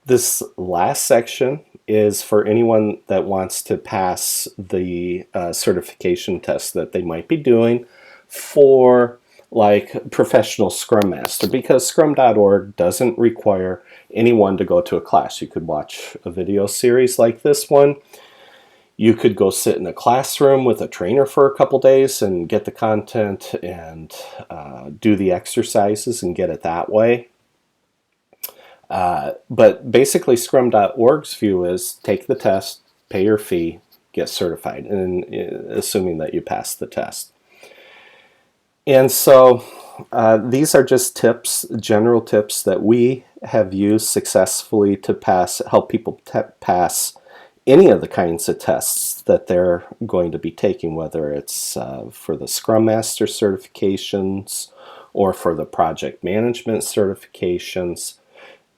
This last section is for anyone that wants to pass the certification test that they might be doing for like professional Scrum Master, because scrum.org doesn't require anyone to go to a class. You could watch a video series like this one. You could go sit in a classroom with a trainer for a couple days and get the content and do the exercises and get it that way. But basically scrum.org's view is take the test, pay your fee, get certified, and assuming that you pass the test. And so these are just tips, general tips that we have used successfully to help people pass any of the kinds of tests that they're going to be taking, whether it's for the Scrum Master certifications or for the project management certifications.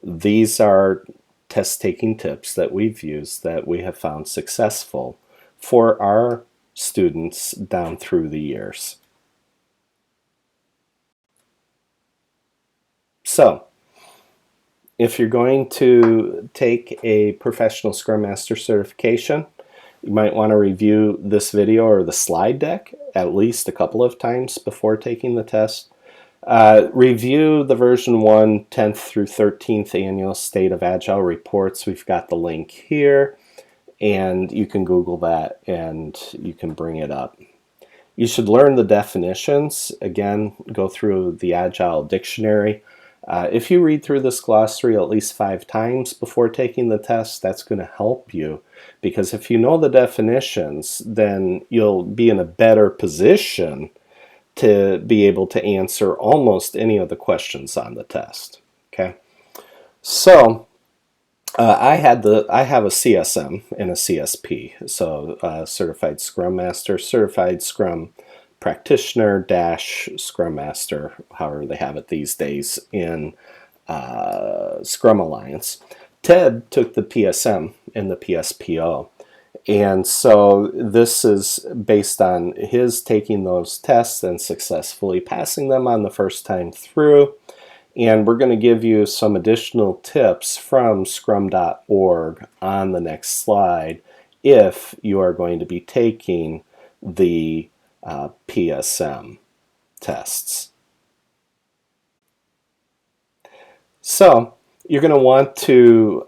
These are test-taking tips that we've used that we have found successful for our students down through the years. So, if you're going to take a professional Scrum Master certification, you might want to review this video or the slide deck at least a couple of times before taking the test. Review the version 1, 10th through 13th annual State of Agile reports. We've got the link here, and you can Google that and you can bring it up. You should learn the definitions. Again, go through the Agile dictionary. If you read through this glossary at least 5 times before taking the test, that's going to help you, because if you know the definitions, then you'll be in a better position to be able to answer almost any of the questions on the test. Okay, so I have a CSM and a CSP, so Certified Scrum Master, Certified Scrum Practitioner - Scrum Master, however they have it these days in Scrum Alliance. Ted took the PSM and the PSPO. And so this is based on his taking those tests and successfully passing them on the first time through. And we're going to give you some additional tips from scrum.org on the next slide if you are going to be taking the PSM tests. So you're going to want to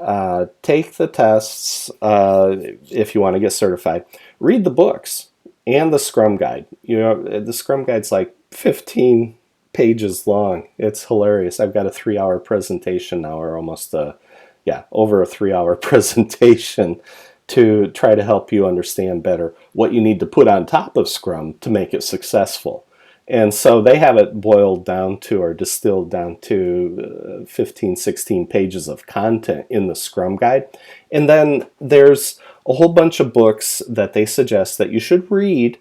take the tests if you want to get certified. Read the books and the Scrum Guide. You know, the Scrum Guide's like 15 pages long. It's hilarious. I've got a 3-hour presentation now, or almost over a 3-hour presentation to try to help you understand better what you need to put on top of Scrum to make it successful. And so they have it boiled down to, or distilled down to 15, 16 pages of content in the Scrum Guide. And then there's a whole bunch of books that they suggest that you should read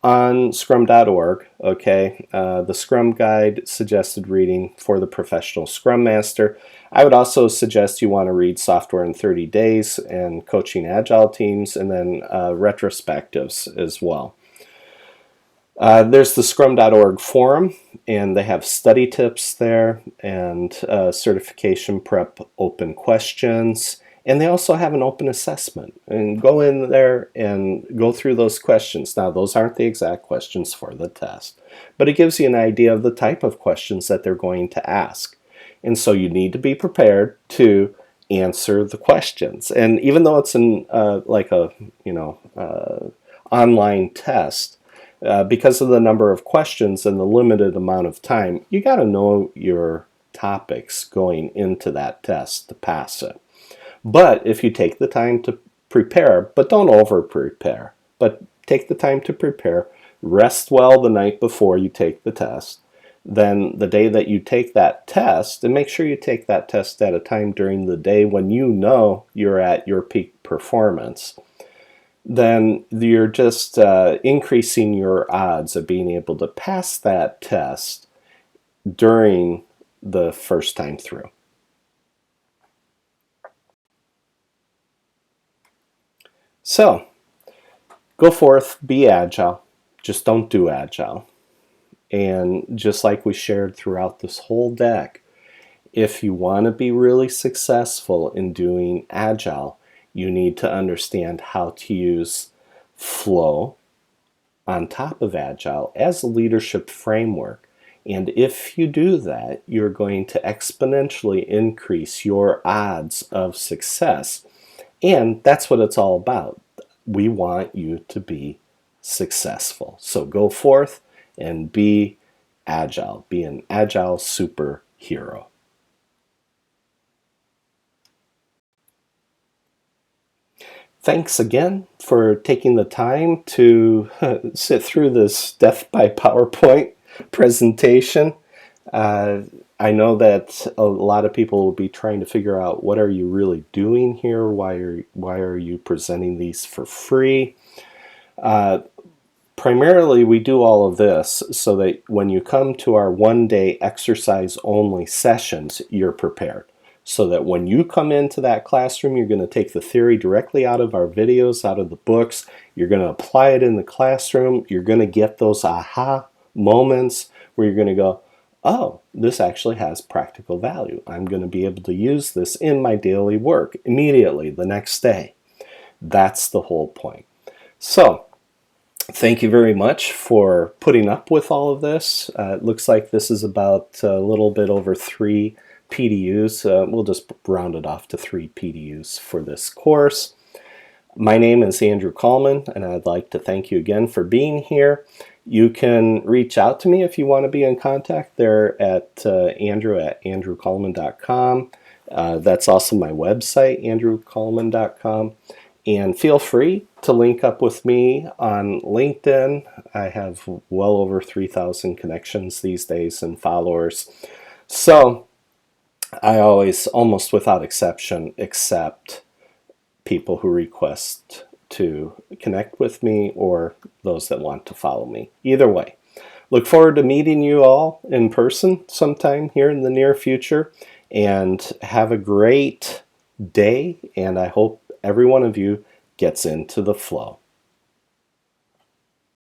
on scrum.org. Okay, the Scrum Guide suggested reading for the professional Scrum Master. I would also suggest you want to read Software in 30 Days and Coaching Agile Teams, and then retrospectives as well. There's the scrum.org forum, and they have study tips there and certification prep open questions. And they also have an open assessment. And go in there and go through those questions. Now, those aren't the exact questions for the test, but it gives you an idea of the type of questions that they're going to ask. And so you need to be prepared to answer the questions. And even though it's online test, because of the number of questions and the limited amount of time, you got to know your topics going into that test to pass it. But if you take the time to prepare, but don't over prepare, but take the time to prepare, rest well the night before you take the test, then the day that you take that test, and make sure you take that test at a time during the day when you know you're at your peak performance, then you're just increasing your odds of being able to pass that test during the first time through. So, go forth, be agile, just don't do agile. And just like we shared throughout this whole deck, If you want to be really successful in doing Agile, you need to understand how to use flow on top of Agile as a leadership framework. And if you do that, you're going to exponentially increase your odds of success. And that's what it's all about. We want you to be successful. So go forth and be agile. Be an agile superhero. Thanks again for taking the time to sit through this death by PowerPoint presentation. I know that a lot of people will be trying to figure out, what are you really doing here? Why are you presenting these for free? Primarily, we do all of this so that when you come to our one-day exercise-only sessions, you're prepared. So that when you come into that classroom, you're going to take the theory directly out of our videos, out of the books. You're going to apply it in the classroom. You're going to get those aha moments where you're going to go, oh, this actually has practical value. I'm going to be able to use this in my daily work immediately the next day. That's the whole point. So, thank you very much for putting up with all of this. It looks like this is about a little bit over 3 PDUs. We'll just round it off to 3 PDUs for this course. My name is Andrew Coleman, and I'd like to thank you again for being here. You can reach out to me if you want to be in contact there at andrew@andrewcoleman.com. That's also my website, andrewcoleman.com. And feel free to link up with me on LinkedIn. I have well over 3,000 connections these days and followers. So I always, almost without exception, accept people who request to connect with me or those that want to follow me. Either way. Look forward to meeting you all in person sometime here in the near future. And have a great day. And I hope every one of you gets into the flow.